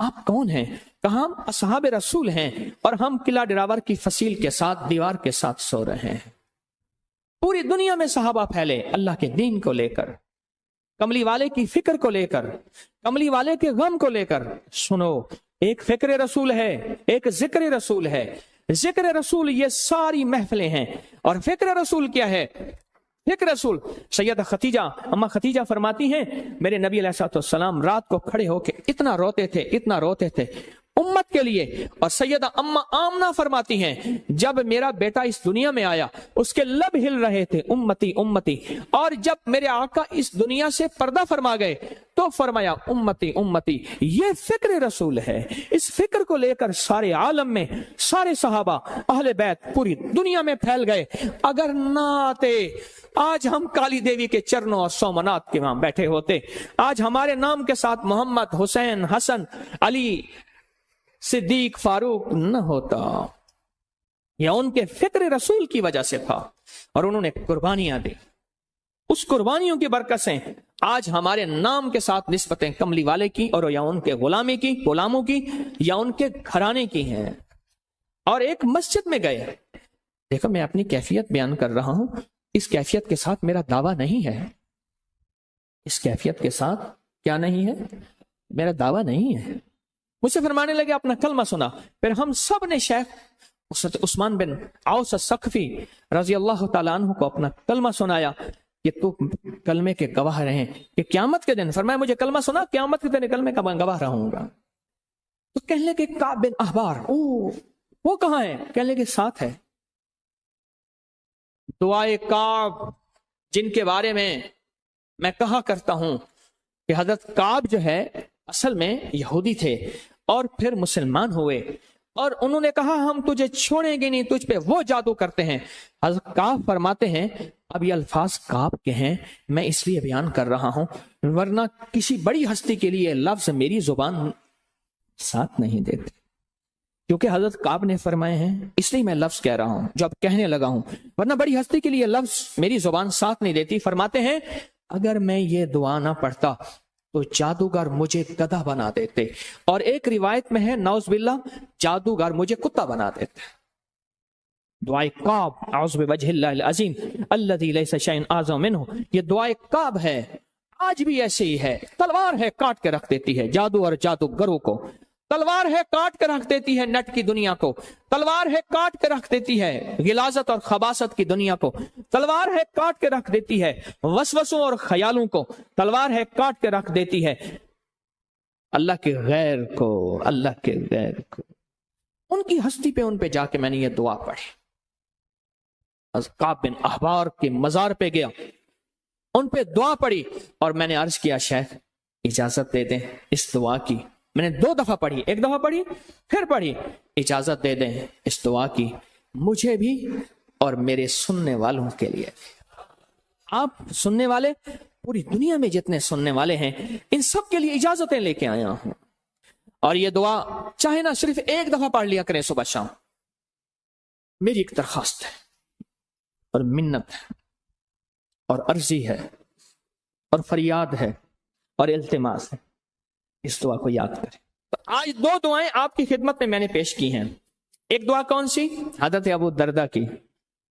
آپ کون ہیں؟ کہا ہم اصحاب رسول ہیں اور ہم قلعہ ڈراور کی فصیل کے ساتھ دیوار کے ساتھ سو رہے ہیں۔ پوری دنیا میں صحابہ پھیلے اللہ کے دین کو لے کر، کملی والے کی فکر کو لے کر، کملی والے کے غم کو لے کر۔ سنو، ایک فکر رسول ہے، ایک ذکر رسول ہے۔ ذکر رسول یہ ساری محفلیں ہیں، اور فکر رسول کیا ہے؟ فکر رسول سیدہ خدیجہ، اما خدیجہ فرماتی ہیں میرے نبی علیہ الصلوۃ والسلام رات کو کھڑے ہو کے اتنا روتے تھے امت کے لیے۔ اور سیدہ اما آمنہ فرماتی ہیں جب میرا بیٹا اس دنیا میں آیا اس کے لب ہل رہے تھے امتی امتی، اور جب میرے آقا اس دنیا سے پردہ فرما گئے تو فرمایا امتی امتی۔ یہ فکر رسول ہے۔ اس فکر کو لے کر سارے عالم میں سارے صحابہ اہل بیت پوری دنیا میں پھیل گئے۔ اگر نہ آتے آج ہم کالی دیوی کے چرنوں اور سومنات کے وہاں بیٹھے ہوتے، آج ہمارے نام کے ساتھ محمد، حسین، حسن، علی، صدیق، فاروق نہ ہوتا۔ یہ ان کے فکر رسول کی وجہ سے تھا، اور انہوں نے قربانیاں دی۔ اس قربانیوں کی برکت سے آج ہمارے نام کے ساتھ نسبتیں کملی والے کی اور یا ان کے غلاموں کی یا ان کے گھرانے کی ہیں۔ اور ایک مسجد میں گئے، دیکھو میں اپنی کیفیت بیان کر رہا ہوں، اس کیفیت کے ساتھ میرا دعویٰ نہیں ہے، اس کیفیت کے ساتھ کیا نہیں ہے؟ میرا دعویٰ نہیں ہے۔ مجھ سے فرمانے لگے اپنا کلمہ سنا، پھر ہم سب نے شیخ حضرت عثمان بن عوس الثقفی رضی اللہ تعالیٰ عنہ کو اپنا کلمہ سنایا کہ تو کلمے کے گواہ رہیں کہ قیامت کے دن، فرمایا مجھے کلمہ سنا، قیامت کے دن کلمے کا گواہ رہوں گا۔ تو کہنے لگے کعب بن احبار، وہ کہاں ہے؟ کہنے لگے ساتھ ہے۔ دعائے کعب جن کے بارے میں کہا کرتا ہوں کہ حضرت کعب جو ہے اصل میں یہودی تھے اور پھر مسلمان ہوئے، اور انہوں نے کہا ہم تجھے چھوڑیں گے نہیں، تجھ پہ وہ جادو کرتے ہیں۔ حضرت کعب فرماتے ہیں اب یہ الفاظ کعب کے ہیں، میں اس لیے بیان کر رہا ہوں ورنہ کسی بڑی ہستی کے لیے لفظ میری زبان ساتھ نہیں دیتے، کیونکہ حضرت کعب نے فرمائے ہیں اس لیے میں لفظ کہہ رہا ہوں جو اب کہنے لگا ہوں، ورنہ بڑی ہستی کے لیے لفظ میری زبان ساتھ نہیں دیتی۔ فرماتے ہیں اگر میں یہ دعا نہ پڑھتا تو جادوگر مجھے گدھا بنا دیتے، اور ایک روایت میں ہے نعوذ باللہ جادوگر مجھے کتا بنا دیتے۔ دعائے کعب اعوذ بوجہ اللہ العظیم الذی لیس شیء اعظم منہ، یہ دعائے کعب ہے، آج بھی ایسے ہی ہے۔ تلوار ہے کاٹ کے رکھ دیتی ہے جادو اور جادوگروں کو، تلوار ہے کاٹ کے رکھ دیتی ہے نٹ کی دنیا کو، تلوار ہے کاٹ کے رکھ دیتی ہے غلاظت اور خباثت کی دنیا کو، تلوار ہے کاٹ کے رکھ دیتی ہے وسوسوں اور خیالوں کو، تلوار ہے کاٹ کے رکھ دیتی ہے اللہ کے غیر کو، اللہ کے غیر کو۔ ان کی ہستی پہ، ان پہ جا کے میں نے یہ دعا پڑھی۔ کعب بن احبار کے مزار پہ گیا، ان پہ دعا پڑھی، اور میں نے عرض کیا شیخ اجازت دے دیں اس دعا کی۔ میں نے 2 دفعہ پڑھی، 1 دفعہ پڑھی پھر پڑھی، اجازت دے دیں اس دعا کی مجھے بھی اور میرے سننے والوں کے لیے۔ آپ سننے والے پوری دنیا میں جتنے سننے والے ہیں ان سب کے لیے اجازتیں لے کے آیا ہوں، اور یہ دعا چاہے نہ صرف 1 دفعہ پڑھ لیا کریں صبح شام۔ میری ایک درخواست ہے اور منت ہے اور عرضی ہے اور فریاد ہے اور التماس ہے، اس دعا کو یاد کریں۔ تو آج 2 دعائیں آپ کی خدمت میں نے پیش کی ہیں۔ ایک دعا کون سی؟ حضرت ابو دردہ کی،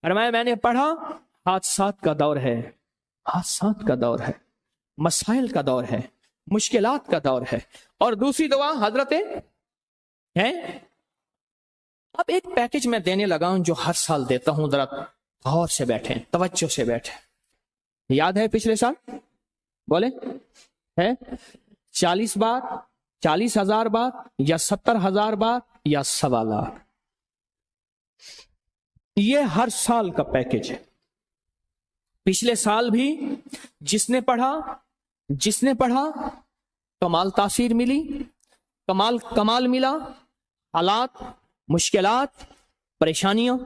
فرمایا میں نے پڑھا حادثات کا دور ہے، حادثات کا دور ہے، مسائل کا دور ہے، مشکلات کا دور ہے۔ اور دوسری دعا حضرت ہے، اب ایک پیکج میں دینے لگا ہوں جو ہر سال دیتا ہوں، ذرا غور سے بیٹھیں، توجہ سے بیٹھیں۔ یاد ہے پچھلے سال بولے ہے 40 بار، 40,000 بار یا 70,000 بار یا 1.25 لاکھ، یہ ہر سال کا پیکج ہے۔ پچھلے سال بھی جس نے پڑھا کمال تاثیر ملی، کمال ملا، حالات، مشکلات، پریشانیاں،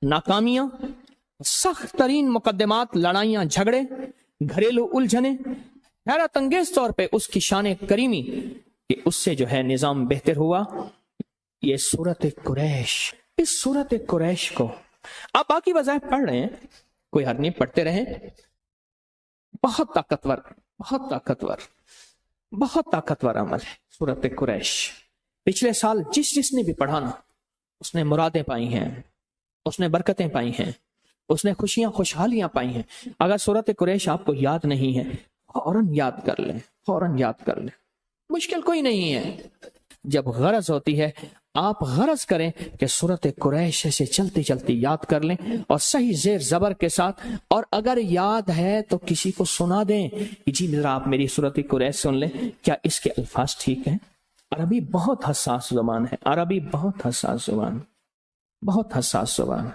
ناکامیاں، سخت ترین مقدمات، لڑائیاں، جھگڑے، گھریلو الجھنیں، حیرت انگیز طور پہ اس کی شان کریمی کہ اس سے جو ہے نظام بہتر ہوا۔ یہ سورت قریش، اس سورت قریش کو آپ باقی وظائف پڑھ رہے ہیں، کوئی حرج نہیں، پڑھتے رہیں۔ بہت طاقتور عمل ہے سورت قریش۔ پچھلے سال جس نے بھی پڑھا نا، اس نے مرادیں پائی ہیں، اس نے برکتیں پائی ہیں، اس نے خوشیاں خوشحالیاں پائی ہیں۔ اگر سورۃ قریش آپ کو یاد نہیں ہے، فوراً یاد کر لیں، فوراً یاد کر لیں، مشکل کوئی نہیں ہے۔ جب غرض ہوتی ہے آپ غرض کریں کہ سورۃ قریش سے چلتی چلتی یاد کر لیں اور صحیح زیر زبر کے ساتھ، اور اگر یاد ہے تو کسی کو سنا دیں کہ جی ذرا آپ میری سورۃ قریش سن لیں، کیا اس کے الفاظ ٹھیک ہیں؟ عربی بہت حساس زبان ہے، عربی بہت حساس زبان، بہت حساس زبان۔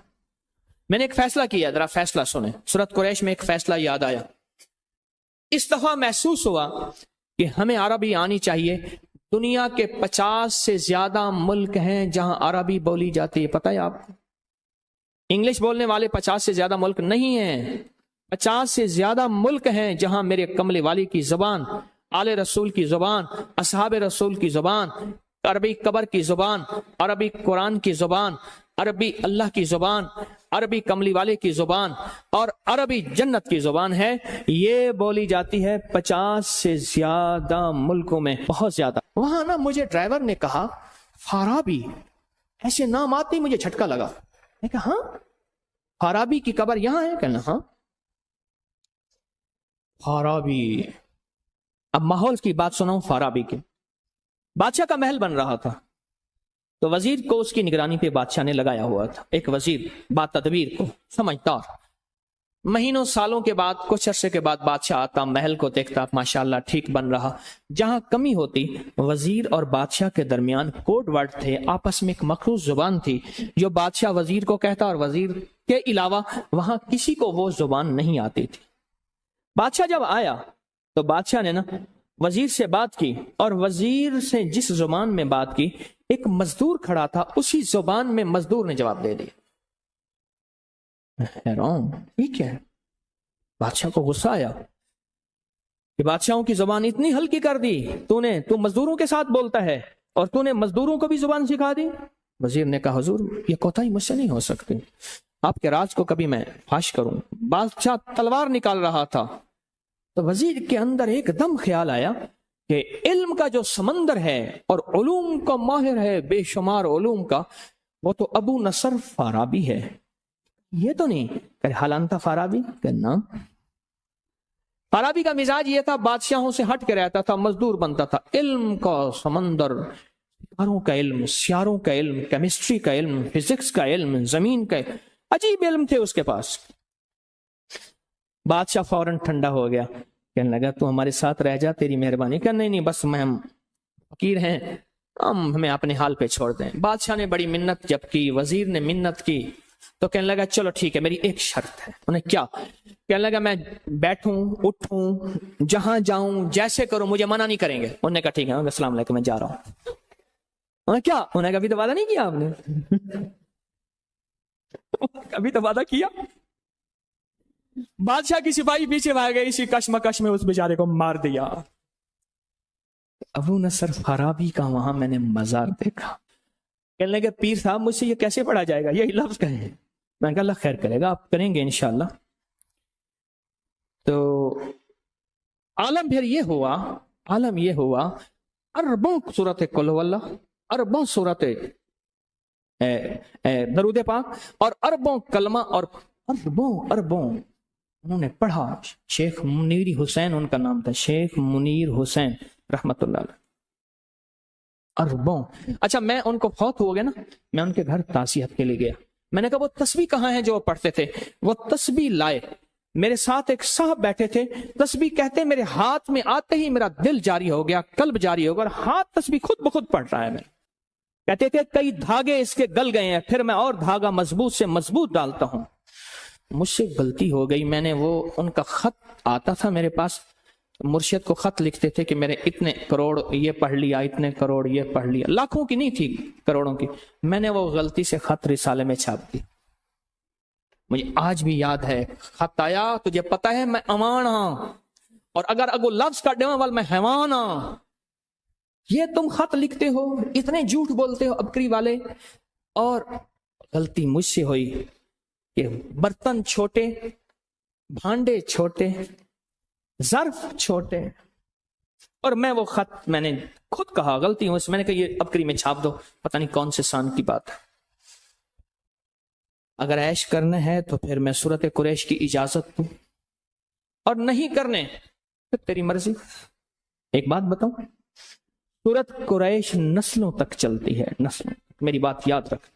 میں نے ایک فیصلہ کیا، ذرا فیصلہ سنیں۔ سورۃ قریش میں ایک فیصلہ یاد آیا، اس دفعہ محسوس ہوا کہ ہمیں عربی آنی چاہیے۔ دنیا کے 50 سے زیادہ ملک ہیں جہاں عربی بولی جاتی ہے، پتہ ہے آپ کو؟ انگلش بولنے والے 50 سے زیادہ ملک نہیں ہیں، 50 سے زیادہ ملک ہیں جہاں میرے کملی والی کی زبان، آل رسول کی زبان، اصحاب رسول کی زبان، عربی قبر کی زبان، عربی قرآن کی زبان، عربی اللہ کی زبان، عربی کملی والے کی زبان اور عربی جنت کی زبان ہے۔ یہ بولی جاتی ہے 50 سے زیادہ ملکوں میں، بہت زیادہ۔ وہاں نا مجھے ڈرائیور نے کہا فارابی، ایسے نام آتے ہی مجھے جھٹکا لگا۔ میں کہا ہاں فارابی کی قبر یہاں ہے؟ کہنا ہاں فارابی۔ اب ماحول کی بات سناؤں فارابی کی۔ بادشاہ کا محل بن رہا تھا تو وزیر کو اس کی نگرانی پہ بادشاہ نے لگایا ہوا تھا، ایک وزیر با تدبیر کو، سمجھدار۔ مہینوں سالوں کے بعد، کچھ عرصے کے بعد بادشاہ آتا، محل کو دیکھتا، ماشاءاللہ ٹھیک بن رہا۔ جہاں کمی ہوتی، وزیر اور بادشاہ کے درمیان کوڈ ورڈ تھے، آپس میں ایک مخصوص زبان تھی جو بادشاہ وزیر کو کہتا اور وزیر کے علاوہ وہاں کسی کو وہ زبان نہیں آتی تھی۔ بادشاہ جب آیا تو بادشاہ نے نا وزیر سے بات کی، اور وزیر سے جس زبان میں بات کی، ایک مزدور کھڑا تھا، اسی زبان میں مزدور نے جواب دے دیا۔ حیران، ٹھیک ہے۔ بادشاہ کو غصہ آیا کہ بادشاہوں کی زبان اتنی ہلکی کر دی تو مزدوروں کے ساتھ بولتا ہے اور تو نے مزدوروں کو بھی زبان سکھا دی۔ وزیر نے کہا حضور یہ کوتاہی مجھ سے نہیں ہو سکتی، آپ کے راز کو کبھی میں فاش کروں۔ بادشاہ تلوار نکال رہا تھا تو وزیر کے اندر ایک دم خیال آیا کہ علم کا جو سمندر ہے اور علوم کا ماہر ہے، بے شمار علوم کا، وہ تو ابو نصر فارابی ہے، یہ تو نہیں کہ حالانتا فارابی کرنا۔ فارابی کا مزاج یہ تھا، بادشاہوں سے ہٹ کے رہتا تھا، مزدور بنتا تھا۔ علم کا سمندر، ستاروں کا علم، سیاروں کا علم، کیمسٹری کا علم، فزکس کا علم، زمین کا علم، عجیب علم تھے اس کے پاس۔ بادشاہ فوراً ٹھنڈا ہو گیا، کہنے لگا تو ہمارے ساتھ رہ جا، تیری مہربانی۔ کہ نہیں بس ہم فقیر ہیں، ہمیں اپنے حال پہ چھوڑ دیں۔ بادشاہ نے بڑی منت جب کی، وزیر نے منت کی، تو کہنے لگا چلو ٹھیک ہے، میری ایک شرط ہے۔ انہیں کیا؟ کہنے لگا میں بیٹھوں اٹھوں جہاں جاؤں جیسے کروں مجھے منع نہیں کریں گے۔ انہوں نے کہا ٹھیک ہے، السلام علیکم، میں جا رہا ہوں۔ انہیں کیا؟ انہوں نے کہا ابھی تو وعدہ نہیں کیا آپ نے؟ ابھی تو وعدہ کیا۔ بادشاہ کی سپاہی پیچھے بھاگ گئی، اسی کشمکش میں اس بیچارے کو مار دیا۔ ابو نصر فارابی کا وہاں میں نے مزار دیکھا۔ کہنے لگے پیر صاحب مجھ سے یہ کیسے پڑھا جائے گا، یہ لفظ کہیں؟ میں نے کہا اللہ خیر کرے گا، آپ کریں گے انشاءاللہ۔ تو عالم پھر یہ ہوا اربوں صورت قل ہو اللہ، اربوں صورت درود پاک اور اربوں کلمہ اور اربوں انہوں نے پڑھا۔ شیخ منیر حسین ان کا نام تھا، شیخ منیر حسین رحمت اللہ علیہ۔ اربوں، اچھا میں ان کو فوت ہو گیا نا، میں ان کے گھر تعزیت کے لیے گیا۔ میں نے کہا وہ تسبیح کہاں ہے جو وہ پڑھتے تھے؟ وہ تسبیح لائے، میرے ساتھ ایک صاحب بیٹھے تھے، تسبیح کہتے میرے ہاتھ میں آتے ہی میرا دل جاری ہو گیا، قلب جاری ہو گیا، اور ہاتھ تسبیح خود بخود پڑھ رہا ہے۔ میں کہتے تھے کئی دھاگے اس کے گل گئے ہیں، پھر میں اور دھاگا مضبوط سے مضبوط ڈالتا ہوں۔ مجھ سے غلطی ہو گئی، میں نے وہ ان کا خط آتا تھا میرے پاس، مرشد کو خط لکھتے تھے کہ میرے اتنے کروڑ یہ پڑھ لیا، اتنے کروڑ یہ پڑھ لیا، لاکھوں کی نہیں تھی، کروڑوں کی۔ میں نے وہ غلطی سے خط رسالے میں چھاپ دی۔ مجھے آج بھی یاد ہے، خط آیا تجھے پتہ ہے میں امان ہاں، اور اگر اگو لفظ کا ڈیواں وال میں حیوان ہاں، یہ تم خط لکھتے ہو، اتنے جھوٹ بولتے ہو ابکری والے۔ اور غلطی مجھ سے ہوئی کہ برتن چھوٹے، بھانڈے چھوٹے، ظرف چھوٹے، اور میں وہ خط میں نے خود کہا غلطی ہوں اس میں نے کہا یہ اب کری میں چھاپ دو، پتہ نہیں کون سے سان کی بات ہے۔ اگر عیش کرنا ہے تو پھر میں سورت قریش کی اجازت دوں، اور نہیں کرنے پھر تیری مرضی۔ ایک بات بتاؤں، سورت قریش نسلوں تک چلتی ہے، نسلوں، میری بات یاد رکھ۔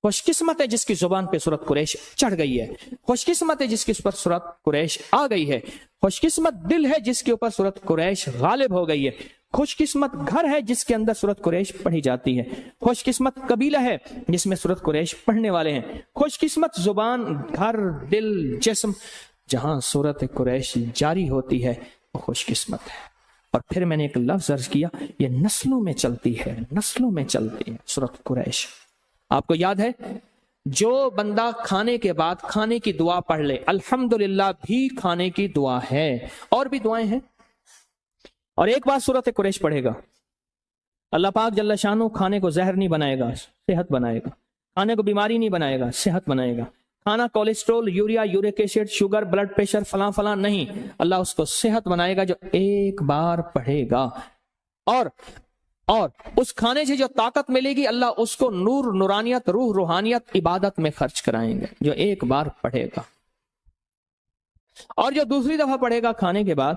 خوش قسمت ہے جس کی زبان پہ سورت قریش چڑھ گئی ہے، خوش قسمت ہے جس کے اوپر سورت قریش آ گئی ہے، خوش قسمت دل ہے جس کے اوپر سورت قریش غالب ہو گئی ہے، خوش قسمت گھر ہے جس کے اندر سورت قریش پڑھی جاتی ہے، خوش قسمت قبیلہ ہے جس میں سورت قریش پڑھنے والے ہیں، خوش قسمت زبان، گھر، دل، جسم جہاں سورت قریش جاری ہوتی ہے وہ خوش قسمت ہے۔ اور پھر میں نے ایک لفظ عرض کیا، یہ نسلوں میں چلتی ہے، نسلوں میں چلتی ہے سورت قریش۔ آپ کو یاد ہے جو بندہ کھانے کے بعد کھانے کی دعا پڑھ لے، الحمدللہ بھی کھانے کی دعا ہے، اور بھی دعائیں ہیں، اور ایک بات سورت قریش پڑھے گا، اللہ پاک جل شانہ کھانے کو زہر نہیں بنائے گا، صحت بنائے گا، کھانے کو بیماری نہیں بنائے گا، صحت بنائے گا، کھانا cholesterol, urea, uric acid, sugar, blood pressure, فلاں فلاں نہیں، اللہ اس کو صحت بنائے گا جو ایک بار پڑھے گا۔ اور اس کھانے سے جو طاقت ملے گی اللہ اس کو نور، نورانیت، روح، روحانیت، عبادت میں خرچ کرائیں گے جو ایک بار پڑھے گا۔ اور جو دوسری دفعہ پڑھے گا کھانے کے بعد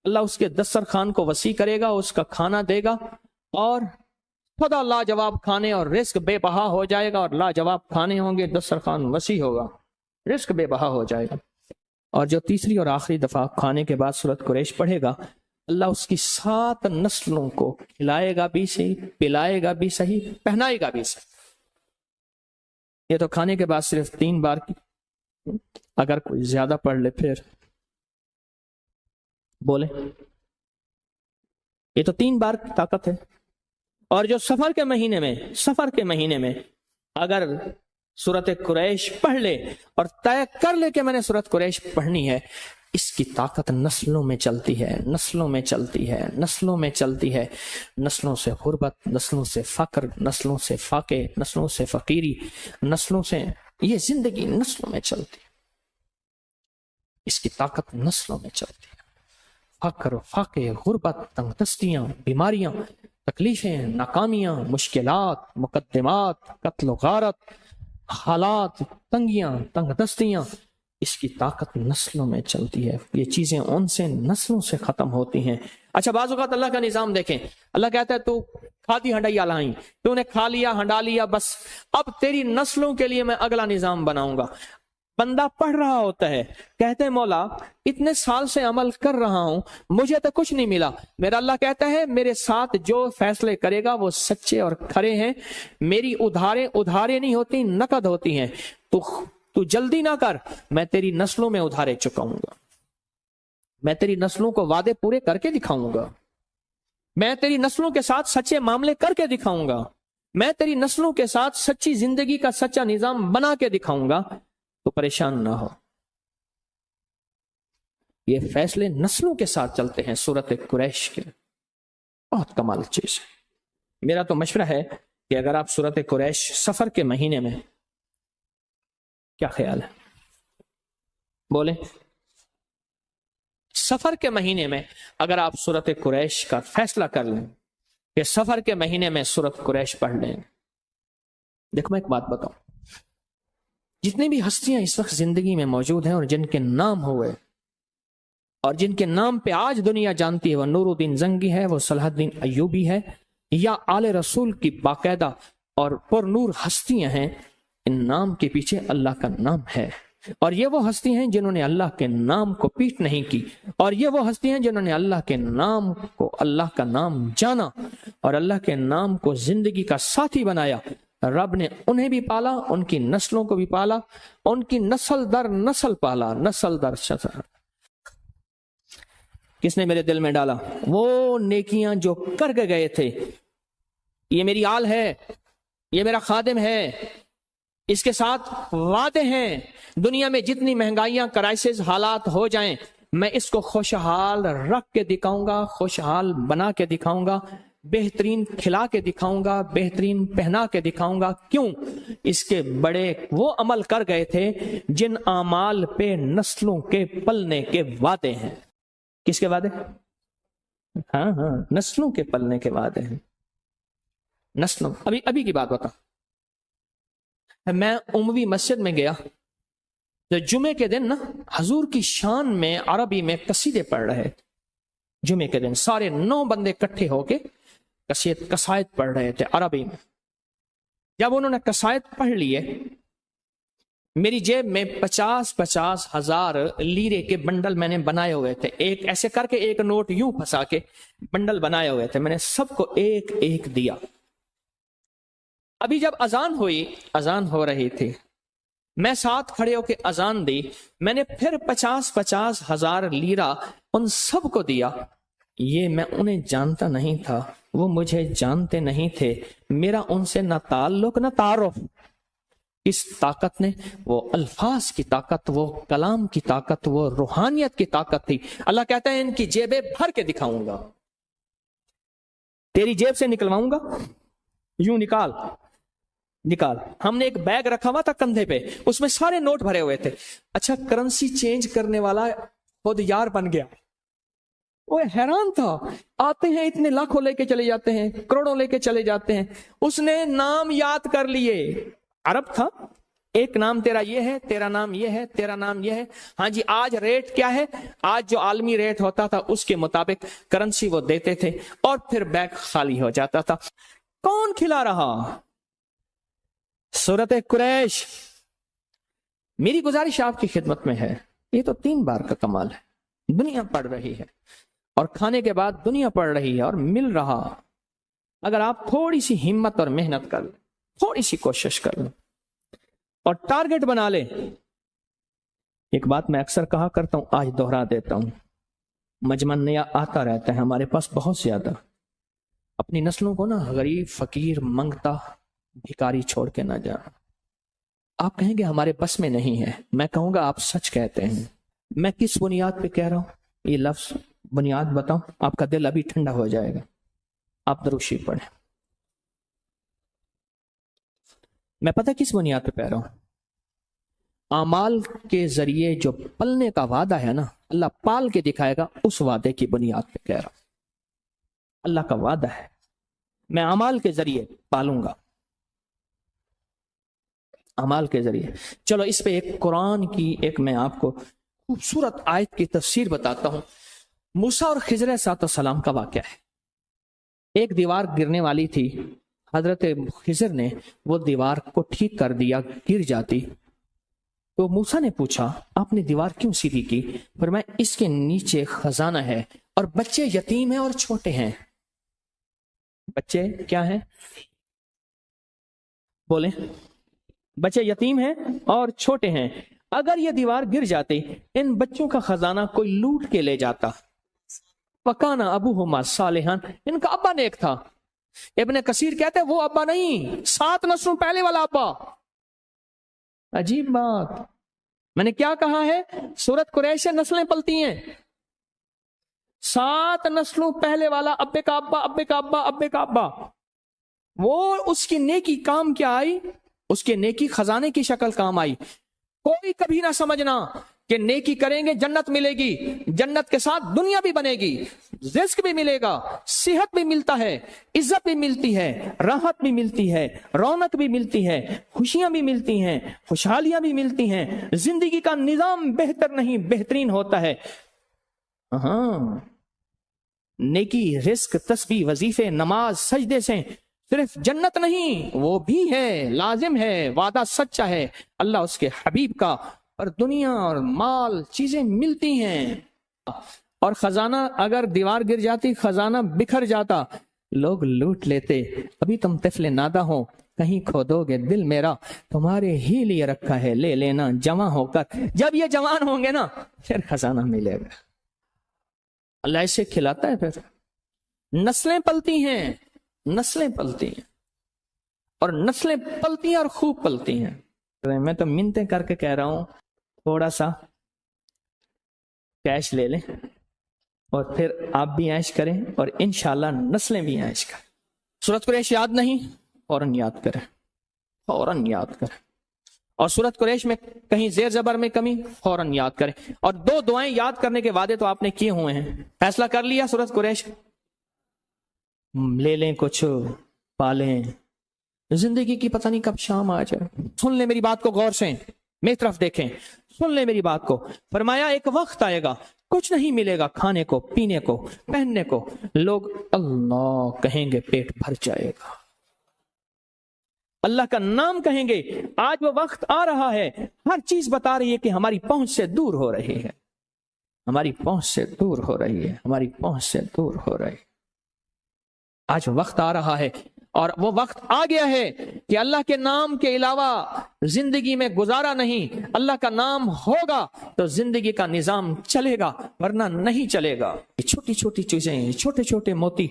اللہ اس کے دسترخوان کو وسیع کرے گا، اس کا کھانا دے گا، اور خدا لاجواب کھانے اور رزق بے بہا ہو جائے گا، اور لاجواب کھانے ہوں گے، دسترخوان وسیع ہوگا، رزق بے بہا ہو جائے گا۔ اور جو تیسری اور آخری دفعہ کھانے کے بعد سورت قریش پڑھے گا اللہ اس کی 7 نسلوں کو کھلائے گا بھی صحیح، پلائے گا بھی صحیح، پہنائے گا بھی صحیح۔ یہ تو کھانے کے بعد صرف 3 بار کی، اگر کوئی زیادہ پڑھ لے پھر بولے، یہ تو 3 بار کی طاقت ہے۔ اور جو سفر کے مہینے میں اگر سورت قریش پڑھ لے اور طے کر لے کہ میں نے سورت قریش پڑھنی ہے، اس کی طاقت نسلوں میں چلتی ہے، نسلوں میں چلتی ہے، نسلوں میں چلتی ہے، نسلوں سے غربت، نسلوں سے فقر، نسلوں سے فاقے، نسلوں سے فقیری، نسلوں سے یہ زندگی نسلوں میں چلتی ہے، اس کی طاقت نسلوں میں چلتی ہے۔ فقر، فاقے، غربت، تنگ دستیاں، بیماریاں، تکلیفیں، ناکامیاں، مشکلات، مقدمات، قتل و غارت، حالات، تنگیاں، تنگ دستیاں، اس کی طاقت نسلوں میں چلتی ہے۔ یہ چیزیں ان سے نسلوں سے ختم ہوتی ہیں۔ اچھا بعض اوقات اللہ کا نظام دیکھیں، اللہ کہتا ہے تو کھادی ہنڈائی لائیں، تو نے کھا لیا، ہنڈا لیا، بس اب تیری نسلوں کے لیے میں اگلا نظام بناؤں گا۔ بندہ پڑھ رہا ہوتا ہے، کہتے ہیں مولا اتنے سال سے عمل کر رہا ہوں مجھے تو کچھ نہیں ملا، میرا اللہ کہتا ہے میرے ساتھ جو فیصلے کرے گا وہ سچے اور کھرے ہیں، میری ادھارے نہیں ہوتی، نقد ہوتی ہیں، تو جلدی نہ کر، میں تیری نسلوں میں ادھارے چکاؤں گا، میں تیری نسلوں کو وعدے پورے کر کے دکھاؤں گا، میں تیری نسلوں کے ساتھ سچے معاملے کر کے دکھاؤں گا، میں تیری نسلوں کے ساتھ سچی زندگی کا سچا نظام بنا کے دکھاؤں گا، تو پریشان نہ ہو۔ یہ فیصلے نسلوں کے ساتھ چلتے ہیں سورت قریش کے، بہت کمال چیز ہے۔ میرا تو مشورہ ہے کہ اگر آپ سورت قریش سفر کے مہینے میں، کیا خیال ہے بولیں، سفر کے مہینے میں اگر آپ سورت قریش کا فیصلہ کر لیں کہ سفر کے مہینے میں سورت قریش پڑھ لیں، دیکھو میں ایک بات بتاؤں، جتنی بھی ہستیاں اس وقت زندگی میں موجود ہیں اور جن کے نام ہوئے اور جن کے نام پہ آج دنیا جانتی ہے، وہ نور الدین زنگی ہے، وہ صلاح الدین ایوبی ہے، یا آل رسول کی باقاعدہ اور پر نور ہستیاں ہیں، ان نام کے پیچھے اللہ کا نام ہے، اور یہ وہ ہستی ہیں جنہوں نے اللہ کے نام کو پیٹ نہیں کی، اور یہ وہ ہستی ہیں جنہوں نے اللہ کے نام کو، اللہ کا نام جانا اور اللہ کے نام کو زندگی کا ساتھی بنایا۔ رب نے انہیں بھی پالا، ان کی نسلوں کو بھی پالا، ان کی نسل در نسل پالا، نسل در نسل۔ کس نے میرے دل میں ڈالا وہ نیکیاں جو کر کے گئے تھے، یہ میری آل ہے، یہ میرا خادم ہے، اس کے ساتھ وعدے ہیں، دنیا میں جتنی مہنگائیاں، کرائسس، حالات ہو جائیں، میں اس کو خوشحال رکھ کے دکھاؤں گا، خوشحال بنا کے دکھاؤں گا، بہترین کھلا کے دکھاؤں گا، بہترین پہنا کے دکھاؤں گا۔ کیوں؟ اس کے بڑے وہ عمل کر گئے تھے جن اعمال پہ نسلوں کے پلنے کے وعدے ہیں۔ کس کے وعدے؟ ہاں ہاں، نسلوں کے پلنے کے وعدے ہیں، نسلوں۔ ابھی کی بات بتا، میں اموی مسجد میں گیا تو جمعے کے دن نا حضور کی شان میں عربی میں قصیدے پڑھ رہے تھے۔ جمعے کے دن سارے 9 بندے اکٹھے ہو کے قصائد پڑھ رہے تھے عربی میں۔ جب انہوں نے قصائد پڑھ لیے، میری جیب میں 50 ہزار لیرے کے بنڈل میں نے بنائے ہوئے تھے، ایک ایسے کر کے ایک نوٹ یوں پھنسا کے بنڈل بنائے ہوئے تھے، میں نے سب کو ایک ایک دیا۔ ابھی جب اذان ہوئی، اذان ہو رہی تھی، میں ساتھ کھڑے ہو کے اذان دی، میں نے پھر 50 ہزار لیرہ ان سب کو دیا۔ یہ میں انہیں جانتا نہیں تھا، وہ مجھے جانتے نہیں تھے، میرا ان سے نہ تعلق نہ تعارف۔ اس طاقت نے، وہ الفاظ کی طاقت، وہ کلام کی طاقت، وہ روحانیت کی طاقت تھی۔ اللہ کہتا ہے ان کی جیبیں بھر کے دکھاؤں گا، تیری جیب سے نکلواؤں گا، یوں نکال۔ ہم نے ایک بیگ رکھا ہوا تھا کندھے پہ، اس میں سارے نوٹ بھرے ہوئے تھے۔ اچھا، کرنسی چینج کرنے والا خود یار بن گیا، وہ حیران تھا، آتے ہیں اتنے لاکھوں لے کے چلے جاتے ہیں، کروڑوں لے کے چلے جاتے ہیں۔ اس نے نام یاد کر لیے، عرب تھا، ایک نام تیرا یہ ہے، تیرا نام یہ ہے، تیرا نام یہ ہے، ہاں جی آج ریٹ کیا ہے، آج جو عالمی ریٹ ہوتا تھا اس کے مطابق کرنسی وہ دیتے تھے، اور پھر بیگ خالی ہو جاتا تھا۔ کون کھلا رہا؟ سورۃ قریش۔ میری گزارش آپ کی خدمت میں ہے، یہ تو 3 بار کا کمال ہے، دنیا پڑھ رہی ہے اور کھانے کے بعد دنیا پڑھ رہی ہے اور مل رہا۔ اگر آپ تھوڑی سی ہمت اور محنت کر لیں، تھوڑی سی کوشش کر لیں اور ٹارگٹ بنا لیں۔ ایک بات میں اکثر کہا کرتا ہوں، آج دوہرا دیتا ہوں، مجمع نیا آتا رہتا ہے ہمارے پاس بہت زیادہ۔ اپنی نسلوں کو نا غریب، فقیر، منگتا، بھکاری چھوڑ کے نہ جانا۔ آپ کہیں گے ہمارے بس میں نہیں ہے، میں کہوں گا آپ سچ کہتے ہیں۔ میں کس بنیاد پہ کہہ رہا ہوں یہ لفظ، بنیاد بتاؤں، آپ کا دل ابھی ٹھنڈا ہو جائے گا۔ آپ درود شریف پڑھیں۔ میں پتہ کس بنیاد پہ کہہ رہا ہوں؟ اعمال کے ذریعے جو پلنے کا وعدہ ہے نا، اللہ پال کے دکھائے گا، اس وعدے کی بنیاد پہ کہہ رہا ہوں۔ اللہ کا وعدہ ہے، میں اعمال کے ذریعے پالوں گا، اعمال کے ذریعے۔ چلو اس پہ ایک قرآن کی ایک میں آپ کو خوبصورت آیت کی تفسیر بتاتا ہوں۔ موسیٰ اور خضر علیہ السلام کا واقعہ ہے۔ ایک دیوار گرنے والی تھی، حضرت خضر نے وہ دیوار کو ٹھیک کر دیا، گر جاتی تو موسیٰ نے پوچھا آپ نے دیوار کیوں سیدھی کی؟ فرمایا اس کے نیچے خزانہ ہے اور بچے یتیم ہیں اور چھوٹے ہیں۔ بچے کیا ہیں؟ بولیں، بچے یتیم ہیں اور چھوٹے ہیں۔ اگر یہ دیوار گر جاتی، ان بچوں کا خزانہ کوئی لوٹ کے لے جاتا۔ وَكَانَ أَبُوهُمَا صَالِحًا، ان کا ابا نیک تھا۔ ابن کثیر کہتے ہیں وہ ابا نہیں، 7 نسلوں پہلے والا ابا۔ عجیب بات، میں نے کیا کہا ہے؟ سورۃ قریش سے نسلیں پلتی ہیں، 7 نسلوں پہلے والا ابے کا ابا، ابے کا ابا، ابے کا ابا۔ وہ اس کی نیکی کام کیا آئی؟ اس کے نیکی خزانے کی شکل کام آئی۔ کوئی کبھی نہ سمجھنا کہ نیکی کریں گے جنت ملے گی، جنت کے ساتھ دنیا بھی بنے گی، رزق بھی ملے گا، صحت بھی ملتا ہے، عزت بھی ملتی ہے، راحت بھی ملتی ہے، رونق بھی ملتی ہے، خوشیاں بھی ملتی ہیں، خوشحالیاں بھی ملتی ہیں، زندگی کا نظام بہتر نہیں بہترین ہوتا ہے۔ ہاں، نیکی، رزق، تسبیح، وظیفے، نماز، سجدے سے صرف جنت نہیں، وہ بھی ہے، لازم ہے، وعدہ سچا ہے اللہ اس کے حبیب کا، اور دنیا اور مال چیزیں ملتی ہیں۔ اور خزانہ، اگر دیوار گر جاتی، خزانہ بکھر جاتا، لوگ لوٹ لیتے۔ ابھی تم طفل نادہ ہو، کہیں کھو دو گے دل میرا، تمہارے ہی لیے رکھا ہے، لے لینا جمع ہو کر۔ جب یہ جوان ہوں گے نا، پھر خزانہ ملے گا۔ اللہ اسے کھلاتا ہے، پھر نسلیں پلتی ہیں، نسلیں پلتی ہیں، اور نسلیں پلتی ہیں اور خوب پلتی ہیں۔ میں تو منتیں کر کے کہہ رہا ہوں، تھوڑا سا کیش لے لیں اور پھر آپ بھی عیش کریں اور انشاءاللہ نسلیں بھی عیش کریں۔ سورۃ قریش یاد نہیں؟ فوراً یاد کریں، فوراً یاد کریں۔ اور سورۃ قریش میں کہیں زیر زبر میں کمی، فوراً یاد کریں۔ اور 2 دعائیں یاد کرنے کے وعدے تو آپ نے کیے ہوئے ہیں، فیصلہ کر لیا سورۃ قریش لے لیں کچھ پالیں، زندگی کی پتہ نہیں کب شام آ جائے۔ سن لیں میری بات کو غور سے، میری طرف دیکھیں، سن لیں میری بات کو۔ فرمایا ایک وقت آئے گا کچھ نہیں ملے گا، کھانے کو، پینے کو، پہننے کو، لوگ اللہ کہیں گے پیٹ بھر جائے گا، اللہ کا نام کہیں گے۔ آج وہ وقت آ رہا ہے، ہر چیز بتا رہی ہے کہ ہماری پہنچ سے دور ہو رہی ہے، ہماری پہنچ سے دور ہو رہی ہے، ہماری پہنچ سے دور ہو رہی ہے۔ آج وقت آ رہا ہے اور وہ وقت آ گیا ہے کہ اللہ کے نام کے علاوہ زندگی میں گزارا نہیں۔ اللہ کا نام ہوگا تو زندگی کا نظام چلے گا، ورنہ نہیں چلے گا۔ یہ چھوٹی چھوٹی چیزیں، چھوٹے چھوٹے موتی،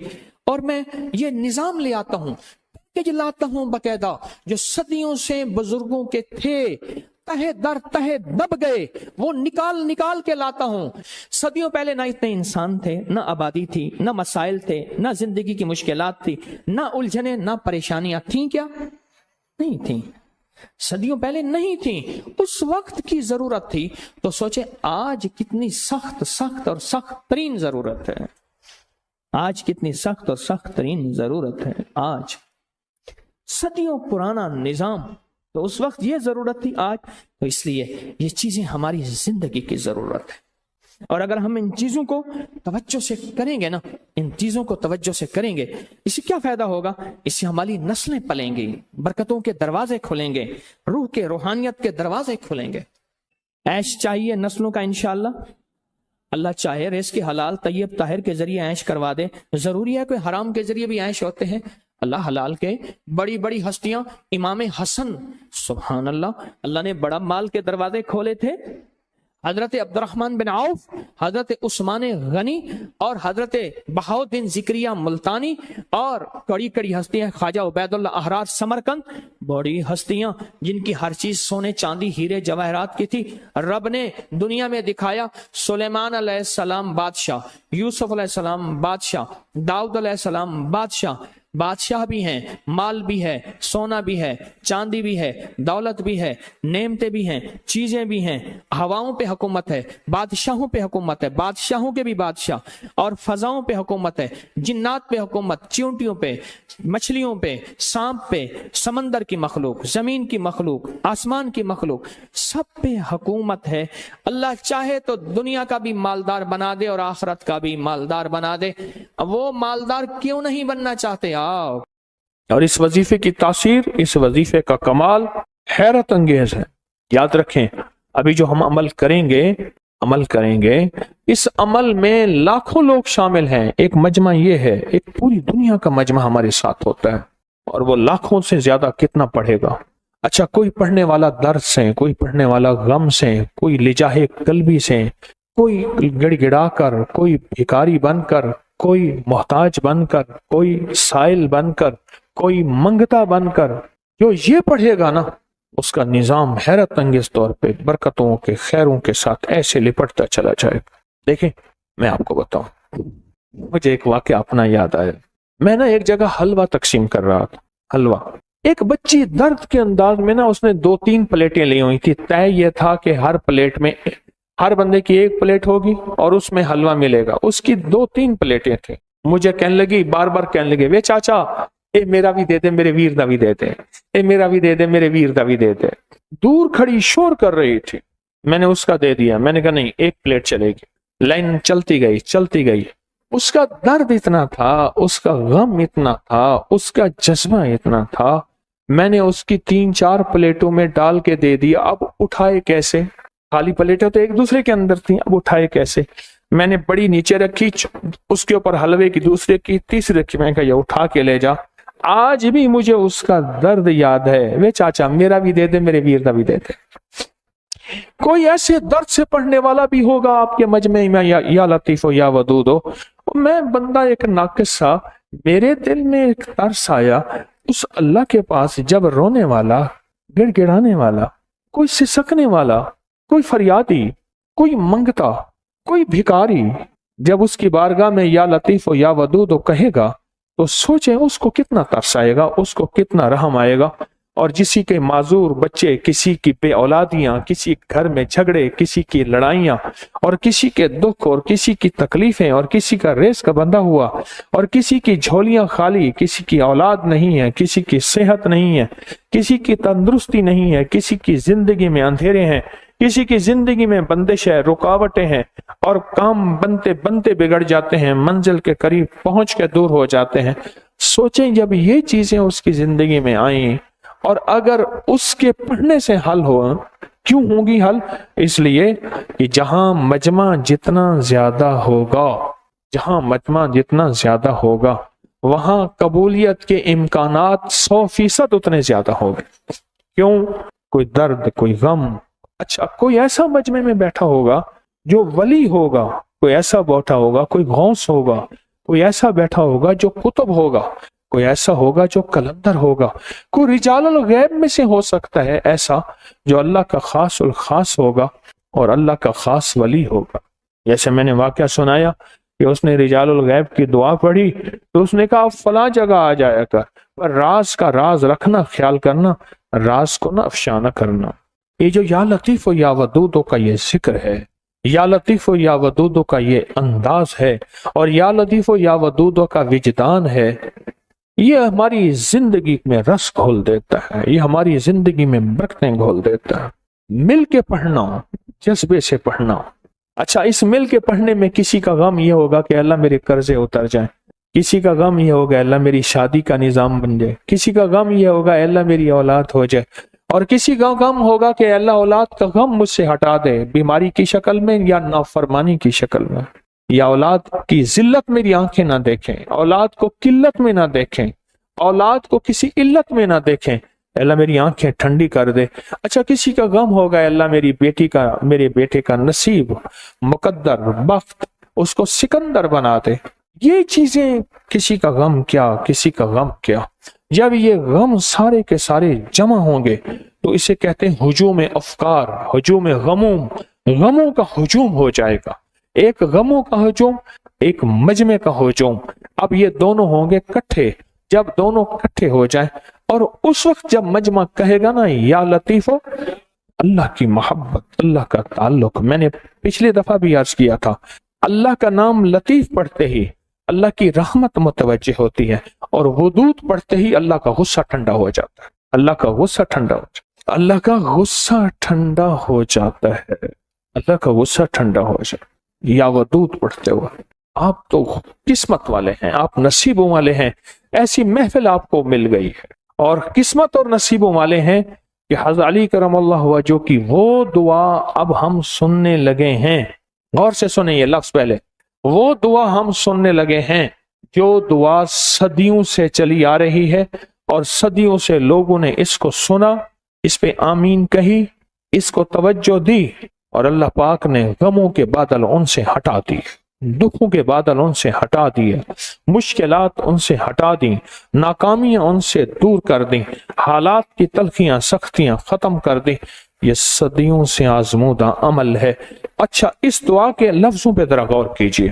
اور میں یہ نظام لے آتا ہوں، پیکج لاتا ہوں باقاعدہ، جو صدیوں سے بزرگوں کے تھے، تہے در تہے دب گئے، وہ نکال نکال کے لاتا ہوں۔ صدیوں پہلے نہ اتنے انسان تھے، نہ آبادی تھی، نہ مسائل تھے، نہ زندگی کی مشکلات تھی، نہ الجھنیں، نہ پریشانیاں تھیں۔ کیا نہیں تھیں؟ صدیوں پہلے نہیں تھیں۔ اس وقت کی ضرورت تھی، تو سوچے آج کتنی سخت سخت اور سخت ترین ضرورت ہے، آج کتنی سخت اور سخت ترین ضرورت ہے۔ آج صدیوں پرانا نظام، تو اس وقت یہ ضرورت تھی، آج تو اس لیے یہ چیزیں ہماری زندگی کی ضرورت ہے۔ اور اگر ہم ان چیزوں کو توجہ سے کریں گے نا، ان چیزوں کو توجہ سے کریں گے، اس سے کیا فائدہ ہوگا؟ اس سے ہماری نسلیں پلیں گی، برکتوں کے دروازے کھلیں گے، روح کے روحانیت کے دروازے کھلیں گے۔ عیش چاہیے نسلوں کا انشاءاللہ، اللہ چاہے رزق حلال طیب طاہر کے ذریعے عیش کروا دے۔ ضروری ہے کوئی حرام کے ذریعے بھی عیش ہوتے ہیں؟ اللہ حلال کے، بڑی بڑی ہستیاں، امام حسن، سبحان اللہ، اللہ نے بڑا مال کے دروازے کھولے تھے۔ حضرت عبد الرحمن بن عوف، حضرت عثمان غنی، اور حضرت بہاؤالدین زکریا ملتانی، اور کڑی کڑی ہستیاں، خواجہ عبید اللہ احرار سمرقند، بڑی ہستیاں جن کی ہر چیز سونے چاندی ہیرے جواہرات کی تھی۔ رب نے دنیا میں دکھایا، سلیمان علیہ السلام بادشاہ، یوسف علیہ السلام بادشاہ، داؤد علیہ السلام بادشاہ بھی ہیں، مال بھی ہے، سونا بھی ہے، چاندی بھی ہے، دولت بھی ہے، نعمتیں بھی ہیں، چیزیں بھی ہیں، ہواؤں پہ حکومت ہے، بادشاہوں پہ حکومت ہے، بادشاہوں کے بھی بادشاہ، اور فضاؤں پہ حکومت ہے، جنات پہ حکومت، چیونٹیوں پہ، مچھلیوں پہ، سانپ پہ، سمندر کی مخلوق، زمین کی مخلوق، آسمان کی مخلوق، سب پہ حکومت ہے۔ اللہ چاہے تو دنیا کا بھی مالدار بنا دے اور آخرت کا بھی مالدار بنا دے۔ وہ مالدار کیوں نہیں بننا چاہتے آپ؟ اور اس وظیفے کی تاثیر، اس وظیفے کا کمال حیرت انگیز ہے۔ یاد رکھیں، ابھی جو ہم عمل کریں گے، اس عمل میں لاکھوں لوگ شامل ہیں۔ ایک مجمع یہ ہے، ایک پوری دنیا کا مجمع ہمارے ساتھ ہوتا ہے، اور وہ لاکھوں سے زیادہ کتنا پڑھے گا؟ اچھا، کوئی پڑھنے والا درد سے، کوئی پڑھنے والا غم سے، کوئی لجاہ قلبی سے، کوئی گڑ گڑا کر، کوئی بھکاری بن کر، کوئی محتاج بن کر، کوئی سائل بن کر، کوئی منگتا بن کر، جو یہ پڑھے گا نا، اس کا نظام حیرت انگیز طور پہ برکتوں کے، خیروں کے ساتھ ایسے لپٹتا چلا جائے گا۔ دیکھیں، میں آپ کو بتاؤں، مجھے ایک واقعہ اپنا یاد آیا۔ میں نا ایک جگہ حلوہ تقسیم کر رہا تھا، حلوہ۔ ایک بچی درد کے انداز میں نا، اس نے 2-3 پلیٹیں لی ہوئی تھی۔ طے یہ تھا کہ ہر پلیٹ میں، ہر بندے کی ایک پلیٹ ہوگی اور اس میں حلوہ ملے گا۔ اس کی 2-3 پلیٹیں تھیں۔ مجھے کہنے لگی، بار بار کہنے لگے، وے چاچا، اے میرا بھی دے دے، میرے ویر دا بھی دے دے، اے میرا بھی دے دے، میرے ویر دا بھی دے دے۔ دور کھڑی شور کر رہی تھی، میں نے اس کا دے دیا۔ میں نے کہا نہیں، ایک پلیٹ چلے گی۔ لائن چلتی گئی۔ اس کا درد اتنا تھا، اس کا غم اتنا تھا، اس کا جذبہ اتنا تھا، میں نے اس کی 3-4 پلیٹوں میں ڈال کے دے دیا۔ اب اٹھائے کیسے؟ خالی پلیٹیں تو ایک دوسرے کے اندر تھیں، اب اٹھائے کیسے؟ میں نے بڑی نیچے رکھی، اس کے اوپر حلوے کی دوسرے کی تیسری رکھی۔ میں نے کہا یہ اٹھا کے لے جا۔ آج بھی مجھے اس کا درد یاد ہے، وے چاچا، میرا بھی دے دے، میرے ویر دا بھی دے دے۔ کوئی ایسے درد سے پڑھنے والا بھی ہوگا آپ کے مجمع میں، یا لطیف ہو یا ودود ہو۔ میں بندہ ایک ناقص سا، میرے دل میں ایک ترس آیا اس اللہ کے پاس، جب رونے والا، گڑ گڑانے والا، کوئی سسکنے والا، کوئی فریادی، کوئی منگتا، کوئی بھکاری، جب اس کی بارگاہ میں یا لطیف ہو یا ودود ہو کہے گا، تو سوچیں اس کو کتنا ترس آئے گا، اس کو کتنا رحم آئے گا۔ اور کسی کے معذور بچے، کسی کی بے اولادیاں، کسی گھر میں جھگڑے، کسی کی لڑائیاں، اور کسی کے دکھ اور کسی کی تکلیفیں، اور کسی کا رزق بندھا ہوا، اور کسی کی جھولیاں خالی، کسی کی اولاد نہیں ہے، کسی کی صحت نہیں ہے، کسی کی تندرستی نہیں ہے، کسی کی زندگی میں اندھیرے ہیں، کسی کی زندگی میں بندش ہے، رکاوٹیں ہیں، اور کام بنتے بنتے بگڑ جاتے ہیں، منزل کے قریب پہنچ کے دور ہو جاتے ہیں۔ سوچیں جب یہ چیزیں اس کی زندگی میں آئیں، اور اگر اس کے پڑھنے سے حل ہو، کیوں ہوں گی حل؟ اس لیے کہ جہاں مجمع جتنا زیادہ ہوگا، جہاں مجمع جتنا زیادہ ہوگا، وہاں قبولیت کے امکانات 100% اتنے زیادہ ہوں گے۔ کیوں؟ کوئی درد، کوئی غم، اچھا کوئی ایسا مجمع میں بیٹھا ہوگا جو ولی ہوگا، کوئی ایسا بیٹھا ہوگا، کوئی غوث ہوگا، کوئی ایسا بیٹھا ہوگا جو قطب ہوگا، کوئی ایسا ہوگا جو کلندر ہوگا، کوئی رجال الغیب میں سے ہو سکتا ہے ایسا جو اللہ کا خاص الخاص ہوگا اور اللہ کا خاص ولی ہوگا۔ جیسے میں نے واقعہ سنایا کہ اس نے رجال الغیب کی دعا پڑھی تو اس نے کہا اب فلاں جگہ آ جایا کر، پر راز کا راز رکھنا، خیال کرنا، راز کو نہ افشا نہ کرنا۔ یہ جو یا لطیف و یا ودودو کا یہ ذکر ہے، یا لطیف و یا ودودو کا یہ انداز ہے، اور یا لطیف و یا ودودو کا وجدان ہے، یہ ہماری زندگی میں رس گھول دیتا ہے، یہ ہماری زندگی میں برکتیں گھول دیتا ہے۔ مل کے پڑھنا، جذبے سے پڑھنا۔ اچھا اس مل کے پڑھنے میں کسی کا غم یہ ہوگا کہ اللہ میرے قرضے اتر جائیں، کسی کا غم یہ ہوگا اللہ میری شادی کا نظام بن جائے، کسی کا غم یہ ہوگا اللہ میری اولاد ہو جائے، اور کسی کا غم ہوگا کہ اللہ اولاد کا غم مجھ سے ہٹا دے، بیماری کی شکل میں یا نافرمانی کی شکل میں، یا اولاد کی ذلت میری آنکھیں نہ دیکھیں، اولاد کو قلت میں نہ دیکھیں، اولاد کو کسی علت میں نہ دیکھیں، اللہ میری آنکھیں ٹھنڈی کر دے۔ اچھا کسی کا غم ہوگا اللہ میری بیٹی کا، میرے بیٹے کا نصیب، مقدر، بخت اس کو سکندر بنا دے۔ یہ چیزیں، کسی کا غم کیا، کسی کا غم کیا، جب یہ غم سارے کے سارے جمع ہوں گے تو اسے کہتے ہیں ہجوم افکار، ہجوم غموم، غموں کا ہجوم ہو جائے گا، ایک غموں کا ہجوم، ایک مجمع کا ہجوم۔ اب یہ دونوں ہوں گے کٹھے، جب دونوں کٹھے ہو جائیں، اور اس وقت جب مجمع کہے گا نا یا لطیف، اللہ کی محبت، اللہ کا تعلق، میں نے پچھلی دفعہ بھی عرض کیا تھا، اللہ کا نام لطیف پڑھتے ہی اللہ کی رحمت متوجہ ہوتی ہے، اور ودود پڑھتے ہی اللہ کا غصہ ٹھنڈا ہو جاتا ہے، اللہ کا غصہ ٹھنڈا ہو جاتا ہے، اللہ کا غصہ ٹھنڈا ہو جاتا ہے، اللہ کا غصہ ٹھنڈا ہو جاتا ہے۔ یا ودود پڑھتے ہوئے آپ تو قسمت والے ہیں، آپ نصیبوں والے ہیں، ایسی محفل آپ کو مل گئی ہے، اور قسمت اور نصیبوں والے ہیں کہ حضرت علی کرم اللہ وجہہ کی وہ دعا اب ہم سننے لگے ہیں۔ غور سے سنیں یہ لفظ پہلے، وہ دعا ہم سننے لگے ہیں جو دعا صدیوں سے چلی آ رہی ہے، اور صدیوں سے لوگوں نے اس کو سنا، اس پہ آمین کہی، اس کو توجہ دی، اور اللہ پاک نے غموں کے بادل ان سے ہٹا دیے، دکھوں کے بادل ان سے ہٹا دیے، مشکلات ان سے ہٹا دیں، ناکامیاں ان سے دور کر دیں، حالات کی تلخیاں سختیاں ختم کر دیں۔ یہ صدیوں سے آزمودہ عمل ہے۔ اچھا اس دعا کے لفظوں پہ ذرا غور کیجئے،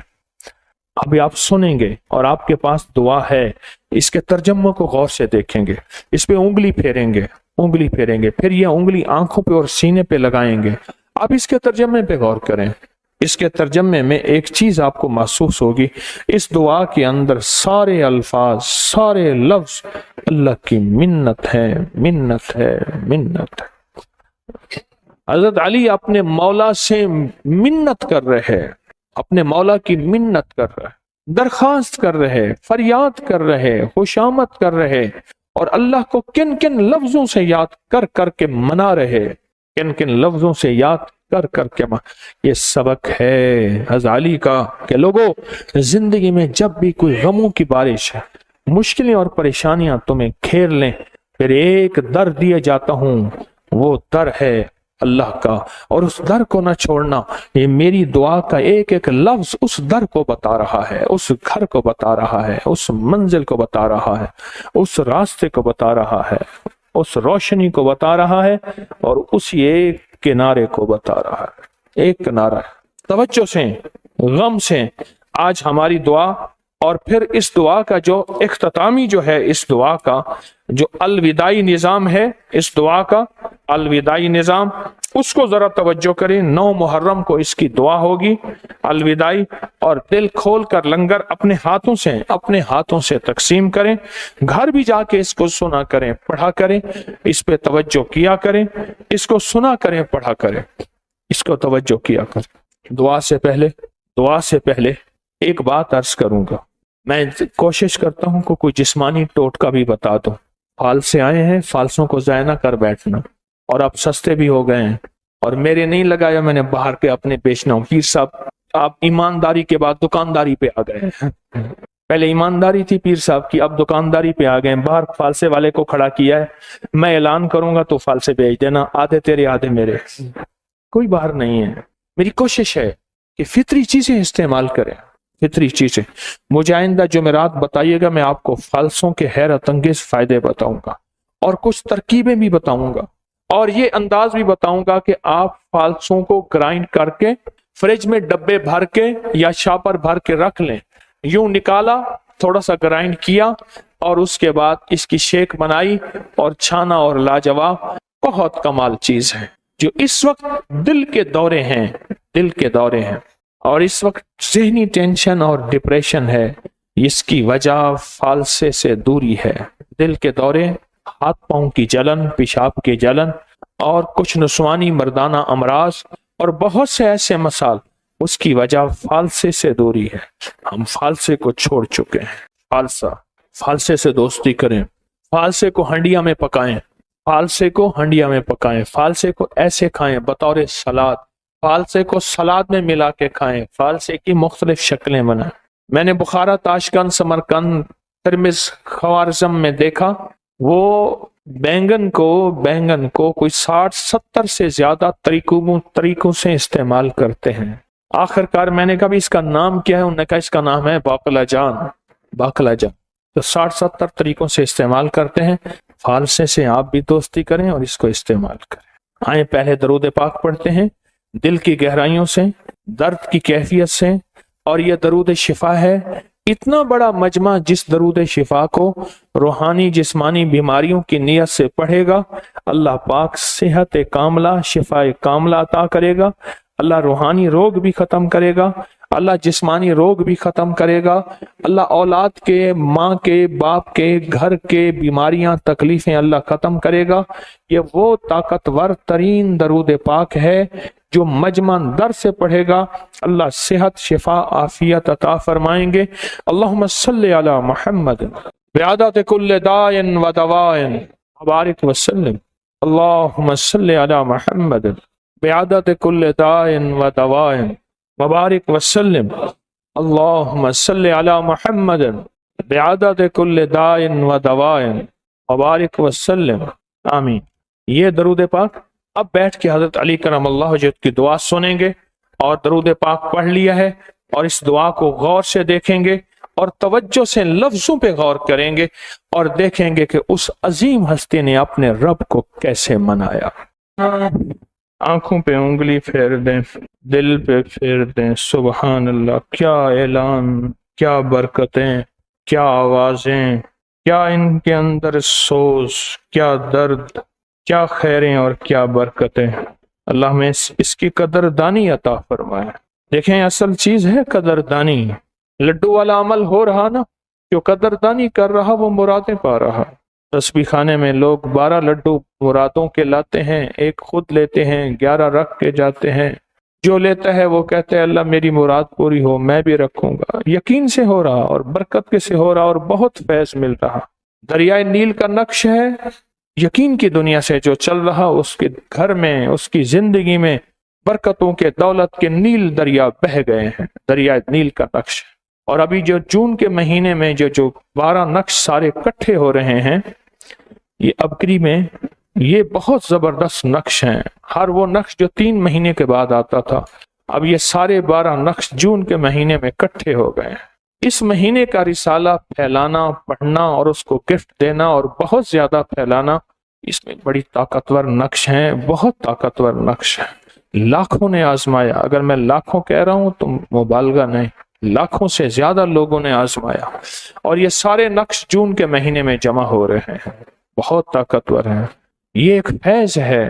ابھی آپ سنیں گے اور آپ کے پاس دعا ہے، اس کے ترجمے کو غور سے دیکھیں گے، اس پہ انگلی پھیریں گے، انگلی پھیریں گے، پھر یہ انگلی آنکھوں پہ اور سینے پہ لگائیں گے۔ آپ اس کے ترجمے پہ غور کریں، اس کے ترجمے میں ایک چیز آپ کو محسوس ہوگی، اس دعا کے اندر سارے الفاظ، سارے لفظ اللہ کی منت ہے، منت ہے، منت ہے۔ حضرت علی اپنے مولا سے منت کر رہے، اپنے مولا کی منت کر رہے، درخواست کر رہے، فریاد کر رہے، خوشامد کر رہے، اور اللہ کو کن کن لفظوں سے یاد کر کر کے منا رہے، کن کن لفظوں سے یاد کر کر کے یہ سبق ہے حضرت علی کا کہ لوگوں زندگی میں جب بھی کوئی غموں کی بارش ہے، مشکلیں اور پریشانیاں تمہیں گھیر لیں، پھر ایک در دیا جاتا ہوں، وہ در ہے اللہ کا، اور اس در کو نہ چھوڑنا۔ یہ میری دعا کا ایک ایک لفظ اس در کو بتا رہا ہے، اس گھر کو بتا رہا ہے، اس منزل کو بتا رہا ہے، اس راستے کو بتا رہا ہے، اس روشنی کو بتا رہا ہے، اور اسی ایک کنارے کو بتا رہا ہے۔ ایک کنارہ ہے۔ توجہ سے، غم سے آج ہماری دعا اور پھر اس دعا کا جو اختتامی جو ہے اس دعا کا جو الوداعی نظام ہے، اس دعا کا الوداعی نظام، اس کو ذرا توجہ کریں۔ 9 محرم کو اس کی دعا ہوگی الوداعی، اور دل کھول کر لنگر اپنے ہاتھوں سے تقسیم کریں۔ گھر بھی جا کے اس کو سنا کریں، پڑھا کریں، اس پہ توجہ کیا کریں، اس کو سنا کریں، پڑھا کریں، اس کو توجہ کیا کریں۔ دعا سے پہلے ایک بات عرض کروں گا، میں کوشش کرتا ہوں کہ کوئی جسمانی ٹوٹکا بھی بتا دوں۔ فالسے آئے ہیں، فالسوں کو ضائع نہ کر بیٹھنا، اور اب سستے بھی ہو گئے ہیں، اور میرے نہیں لگایا، میں نے باہر کے اپنے بیچنا ہوں۔ پیر صاحب آپ ایمانداری کے بعد دکانداری پہ آ گئے ہیں، پہلے ایمانداری تھی پیر صاحب کی، اب دکانداری پہ آ گئے ہیں۔ باہر فالسے والے کو کھڑا کیا ہے، میں اعلان کروں گا تو فالسے بھیج دینا، آدھے تیرے آدھے میرے، کوئی باہر نہیں ہے۔ میری کوشش ہے کہ فطری چیزیں استعمال کریں، فطری چیزیں۔ مجھے آئندہ جمعرات بتائیے گا، میں آپ کو فالسوں کے حیرت انگیز فائدے بتاؤں گا، اور کچھ ترکیبیں بھی بتاؤں گا، اور یہ انداز بھی بتاؤں گا کہ آپ فالسوں کو گرائنڈ کر کے فریج میں ڈبے بھر کے یا شاپر بھر کے رکھ لیں۔ یوں نکالا، تھوڑا سا گرائنڈ کیا، اور اس کے بعد اس کی شیک بنائی اور چھانا، اور لاجواب بہت کمال چیز ہے۔ جو اس وقت دل کے دورے ہیں، اور اس وقت ذہنی ٹینشن اور ڈپریشن ہے، اس کی وجہ فالسے سے دوری ہے۔ دل کے دورے، ہاتھ پاؤں کی جلن، پیشاب کی جلن، اور کچھ نسوانی مردانہ امراض، اور بہت سے ایسے مسائل، اس کی وجہ فالسے سے دوری ہے۔ ہم فالسے کو چھوڑ چکے ہیں۔ فالسے سے دوستی کریں، فالسے کو ہنڈیا میں پکائیں، فالسے کو ایسے کھائیں بطور سلاد، فالسے کو سلاد میں ملا کے کھائیں، فالسے کی مختلف شکلیں بنائیں۔ میں نے بخارا، تاشقند، سمرقند، ترمز، خوارزم میں دیکھا، وہ بینگن کو کوئی 60-70 سے زیادہ طریقوں سے استعمال کرتے ہیں۔ آخر کار میں نے کہا بھی اس کا نام کیا ہے؟ انہوں نے کہا اس کا نام ہے باقلہ جان۔ تو 60-70 طریقوں سے استعمال کرتے ہیں۔ فالسے سے آپ بھی دوستی کریں اور اس کو استعمال کریں۔ آئیں پہلے درود پاک پڑھتے ہیں، دل کی گہرائیوں سے، درد کی کیفیت سے، اور یہ درود شفا ہے، اتنا بڑا مجمع جس درود شفا کو روحانی جسمانی بیماریوں کی نیت سے پڑھے گا، اللہ پاک صحت کاملہ، شفا کاملہ عطا کرے گا۔ اللہ روحانی روگ بھی ختم کرے گا، اللہ جسمانی روگ بھی ختم کرے گا، اللہ اولاد کے، ماں کے، باپ کے، گھر کے بیماریاں، تکلیفیں اللہ ختم کرے گا۔ یہ وہ طاقتور ترین درود پاک ہے جو مجمع در سے پڑھے گا، اللہ صحت، شفا، عافیت عطا فرمائیں گے۔ اللہم صلی علی محمد بعدد کل داء و دواء وبارک وسلم۔ اللہم صلی علی محمد بعدد کل داء و دواء وبارک وسلم۔ اللہم صلی علی محمد بعدد کل داء و دواء وبارک وسلم۔ آمین۔ یہ درود پاک اب بیٹھ کے حضرت علی کرم اللہ وجہہ کی دعا سنیں گے، اور درود پاک پڑھ لیا ہے، اور اس دعا کو غور سے دیکھیں گے، اور توجہ سے لفظوں پہ غور کریں گے، اور دیکھیں گے کہ اس عظیم ہستی نے اپنے رب کو کیسے منایا۔ آنکھوں پہ انگلی پھیر دیں، دل پہ پھیر دیں۔ سبحان اللہ، کیا اعلان، کیا برکتیں، کیا آوازیں، کیا ان کے اندر سوز، کیا درد، کیا خیریں اور کیا برکتیں۔ اللہ میں اس کی قدردانی عطا فرمائے۔ دیکھیں اصل چیز ہے قدردانی۔ لڈو والا عمل ہو رہا نا، جو قدردانی کر رہا وہ مرادیں پا رہا۔ تسبیح خانے میں لوگ 12 لڈو مرادوں کے لاتے ہیں، ایک خود لیتے ہیں، 11 رکھ کے جاتے ہیں۔ جو لیتا ہے وہ کہتے ہیں اللہ میری مراد پوری ہو، میں بھی رکھوں گا۔ یقین سے ہو رہا اور برکت کے سے ہو رہا، اور بہت فیض مل رہا۔ دریائے نیل کا نقش ہے، یقین کی دنیا سے جو چل رہا، اس کے گھر میں، اس کی زندگی میں برکتوں کے، دولت کے نیل دریا بہہ گئے ہیں۔ دریائے نیل کا نقش ہے۔ اور ابھی جو جون کے مہینے میں جو 12 نقش سارے اکٹھے ہو رہے ہیں، یہ ابکری میں، یہ بہت زبردست نقش ہیں۔ ہر وہ نقش جو 3 مہینے کے بعد آتا تھا، اب یہ سارے 12 نقش جون کے مہینے میں اکٹھے ہو گئے ہیں۔ اس مہینے کا رسالہ پھیلانا، پڑھنا اور اس کو گفٹ دینا اور بہت زیادہ پھیلانا، اس میں بڑی طاقتور نقش ہیں، بہت طاقتور نقش ہیں۔ لاکھوں نے آزمایا، اگر میں لاکھوں کہہ رہا ہوں تو مبالغہ نہیں، لاکھوں سے زیادہ لوگوں نے آزمایا، اور یہ سارے نقش جون کے مہینے میں جمع ہو رہے ہیں، بہت طاقتور ہیں، یہ ایک فیض ہے۔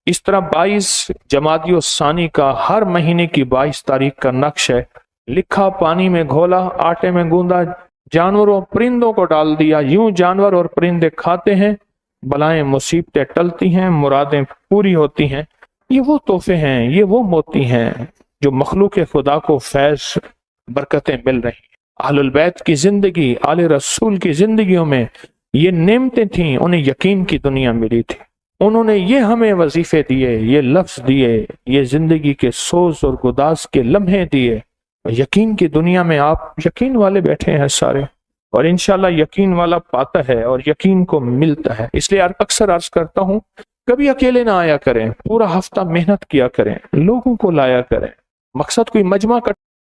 اس طرح 22 جمادی الثانی کا ہر مہینے کی 22 تاریخ کا نقش ہے، لکھا، پانی میں گھولا، آٹے میں گوندا، جانوروں پرندوں کو ڈال دیا، یوں جانور اور پرندے کھاتے ہیں، بلائیں مصیبتیں ٹلتی ہیں، مرادیں پوری ہوتی ہیں۔ یہ وہ تحفے ہیں، یہ وہ موتی ہیں جو مخلوق خدا کو فیض برکتیں مل رہی ہیں۔ اہل البیت کی زندگی، آل رسول کی زندگیوں میں یہ نعمتیں تھیں، انہیں یقین کی دنیا ملی تھی، انہوں نے یہ ہمیں وظیفے دیے، یہ لفظ دیے، یہ زندگی کے سوز اور گداز کے لمحے دیے۔ یقین کی دنیا میں آپ یقین والے بیٹھے ہیں سارے، اور انشاءاللہ یقین والا پاتا ہے اور یقین کو ملتا ہے۔ اس لیے اکثر عرض کرتا ہوں، کبھی اکیلے نہ آیا کریں، پورا ہفتہ محنت کیا کریں، لوگوں کو لایا کریں، مقصد کوئی مجمع کا